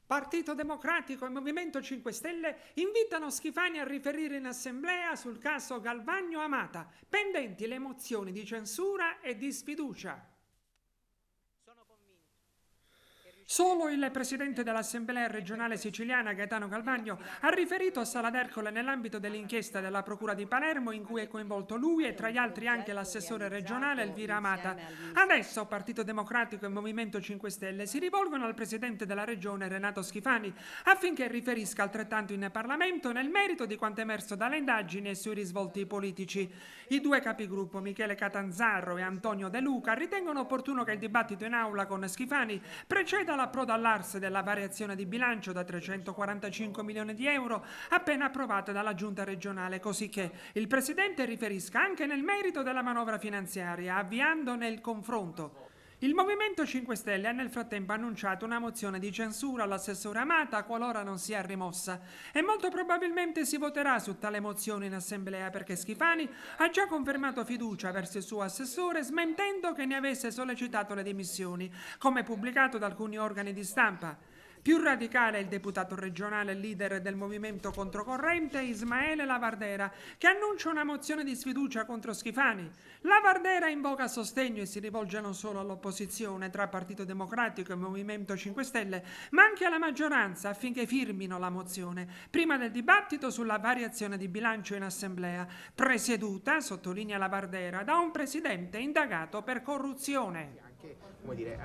Partito Democratico e Movimento 5 Stelle invitano Schifani a riferire in assemblea sul caso Galvagno Amata, pendenti le mozioni di censura e di sfiducia. Solo il presidente dell'Assemblea regionale siciliana, Gaetano Galvagno, ha riferito a Sala d'Ercole nell'ambito dell'inchiesta della Procura di Palermo in cui è coinvolto lui e tra gli altri anche l'assessore regionale Elvira Amata. Adesso Partito Democratico e Movimento 5 Stelle si rivolgono al presidente della regione, Renato Schifani, affinché riferisca altrettanto in Parlamento nel merito di quanto emerso dalle indagini e sui risvolti politici. I due capigruppo, Michele Catanzaro e Antonio De Luca, ritengono opportuno che il dibattito in aula con Schifani preceda l'approdo all'Ars della variazione di bilancio da 345 milioni di euro appena approvata dalla Giunta regionale, così che il Presidente riferisca anche nel merito della manovra finanziaria, avviandone il confronto. Il Movimento 5 Stelle ha nel frattempo annunciato una mozione di censura all'assessore Amata qualora non sia rimossa e molto probabilmente si voterà su tale mozione in assemblea perché Schifani ha già confermato fiducia verso il suo assessore smentendo che ne avesse sollecitato le dimissioni, come pubblicato da alcuni organi di stampa. Più radicale è il deputato regionale leader del movimento controcorrente Ismaele Lavardera, che annuncia una mozione di sfiducia contro Schifani. Lavardera invoca sostegno e si rivolge non solo all'opposizione tra Partito Democratico e Movimento 5 Stelle, ma anche alla maggioranza affinché firmino la mozione, prima del dibattito sulla variazione di bilancio in assemblea, presieduta, sottolinea Lavardera, da un presidente indagato per corruzione. Anche, come dire,